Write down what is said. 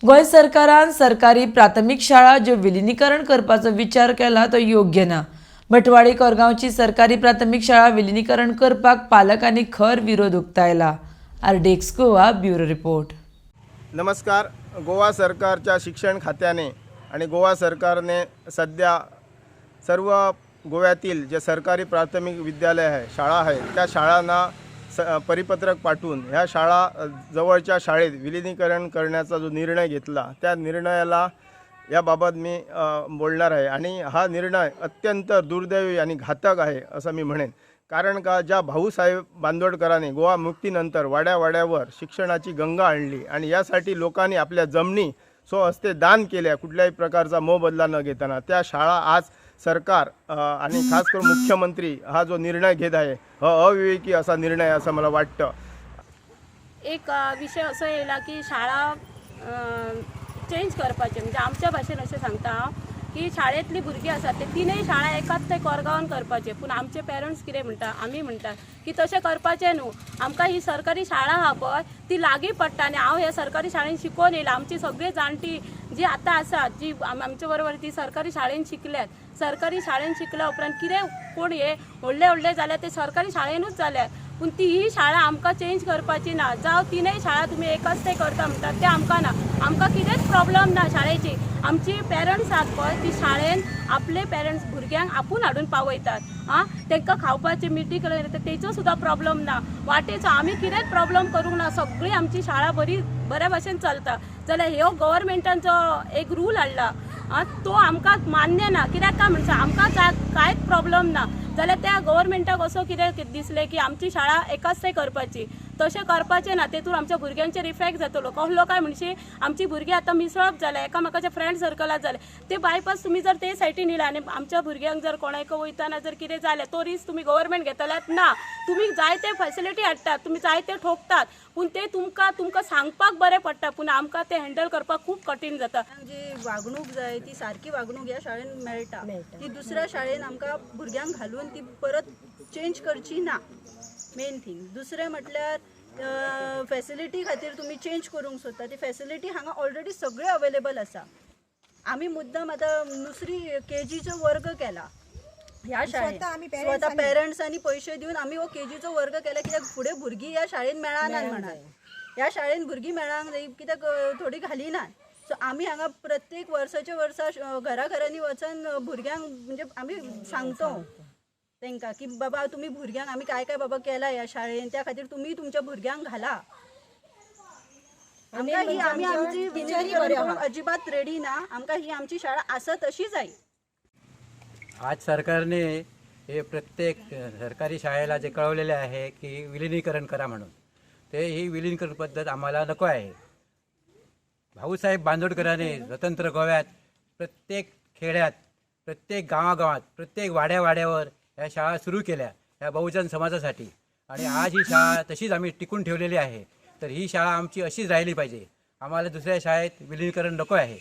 गोंय सरकारान सरकारी प्राथमीक शाळा ज्यो विलिनीकरण करपाचो विचार केला तो योग्य ना। भटवाडी कोरगांवची सरकारी प्राथमीक शाळा विलिनीकरण करपाक पालकांनी खर विरोध उक्तायला। आरडेक्स गोवा ब्युरो रिपोर्ट। नमस्कार। गोवा सरकारच्या शिक्षण खात्याने आणि गोवा सरकारने सध्या सर्व गोव्यातील जे सरकारी प्राथमिक विद्यालय आहे, शाळा आहे, त्या शाळांना परिपत्रक पाठवून ह्या शाळा जवळच्या शाळेत विलीनीकरण करण्याचा जो निर्णय घेतला त्या निर्णयाला याबाबत मी बोलणार आहे। आणि हा निर्णय अत्यंत दुर्दैवी आणि घातक आहे असं मी म्हणेन। कारण का ज्या भाऊसाहेब बांदोडकरांनी गोवा मुक्तीनंतर वाड्यावाड्यावर शिक्षणाची गंगा आणली आणि यासाठी लोकांनी आपल्या जमिनी स्वहस्ते दान केल्या, कुठल्याही प्रकारचा मोबदला न घेताना त्या शाळा आज सरकार आणि खास करून मुख्यमंत्री हा जो निर्णय घेत आहे हा अविवेकी असा निर्णय असं मला वाटतं। एक विषय असो येयला की शाळा चेंज करपाचे, म्हणजे आमच्या भाशेन अशें सांगता हांव की शाळेंतली भुरगीं आसात ते तिनूय शाळा एकाच ते कोरगांवान करपाचे। पूण आमचे पेरंट्स कितें म्हणटा, आमी म्हणटा की तशें करपाचें न्हू। आमकां ही सरकारी शाळा आहा पळय ती लागीं पडटा आनी हांव ह्या सरकारी शाळेंत शिकोवन येयला। आमची सगळीं जाणटी जी आतां आसात, जी आमचे बरोबर ती सरकारी शाळेंत शिकल्यात, सरकारी शाळेंत शिकल्या उपरांत कितें कोण हे व्हडले जाल्यार ते सरकारी शाळेनूच जाल्यात। पूण ती ही शाळा आमकां चेंज करपाची ना। जावं तिनूय शाळा तुमी एकाच ते करता म्हणटात ते आमकां ना। आमकां कितेंच प्रॉब्लम ना शाळेची। आमची पेरंट्स आहात पळय ती शाळेन आपले पेरंट्स भुरग्यांक आपूण हाडून पावयतात। तांकां खावपाची मिटी केल्यार तेचो सुद्दां प्रॉब्लम ना। वाटेचो आमी कितेंच प्रॉब्लम करूंक ना। सगळी आमची शाळा बऱ्या भशेन चलता। जाल्यार ह्यो गव्हर्मेंटान जो एक रूल हाडला तो आमकां मान्य ना। कित्याक काय म्हणटा आमकां कांयच प्रॉब्लम ना। जाल्यार त्या गव्हर्मेंटाक असो कितें दिसलें की आमची शाळा एकाच ते करपाची, तशें करपाचें ना। तेतून आमच्या भुरग्यांचेर इफेक्ट जातलो। कहलो काय म्हणशी आमची भुरगीं आतां मिसळप जाल्या, एकामेकाच्या फ्रेंड सर्कलात जाले। ते बायपास तुमी जर ते सायडीन येयला आनी आमच्या भुरग्यांक जर कोणाक वयताना जर कितें जालें तो रिस्क तुमी गव्हर्मेंट घेतल्यात ना। तुमी जायते फॅसिलिटी हाडटात, तुमी जायते ठोकतात, पूण ते तुमकां सांगपाक बरें पडटा, पूण आमकां ते हँडल करपाक खूब कठीण जाता। जी वागणूक जाय ती सारकी वागणूक ह्या शाळेन मेळटा, ती दुसऱ्या शाळेन आमकां भुरग्यांक घालून ती परत चेंज करची ना। मेन थिंग दुसरें म्हटल्यार फॅसिलिटी खातीर तुमी चेंज करूंक सोदता, ती फॅसिलिटी हांगा ऑलरेडी सगळे अवेलेबल आसा। आमी मुद्दम आतां दुसरी केजीचो वर्ग केला ह्या शाळेन, स्वता पेरंट्सांनी पयशे दिवन आमी हो केजीचो वर्ग केला। कित्याक फुडें भुरगीं ह्या शाळेन मेळना म्हणून, ह्या शाळेन भुरगीं मेळांक जाय, कित्याक थोडी घालिनात। सो आमी हांगा प्रत्येक वर्साच्या वर्सा घराघरांनी वचून भुरग्यांक म्हणजे आमी सांगतो तांकां की बाबा तुमी भुरग्यांक आमी काय बाबा केला ह्या शाळेन, त्या खातीर तुमी तुमच्या भुरग्यांक घाला। आमकां ही आमची विचारी अजिबात रेडी ना। आमकां ही आमची शाळा आसा तशी जाय। आज सरकारने हे प्रत्येक सरकारी शाळेला जे कळवलेले आहे की विलिनीकरण करा म्हणून, ते ही विलिनीकरण पद्धत आम्हाला नको आहे। भाऊसाहेब बांदोडकरांनी स्वतंत्र गोव्यात प्रत्येक खेड्यात, प्रत्येक गावागावात, प्रत्येक वाड्यावाड्यावर ह्या शाळा सुरू केल्या ह्या बहुजन समाजासाठी। आणि आज ही शाळा तशीच आम्ही टिकून ठेवलेली आहे। तर ही शाळा आमची अशीच राहिली पाहिजे। आम्हाला दुसऱ्या शाळेत विलिनीकरण नको आहे।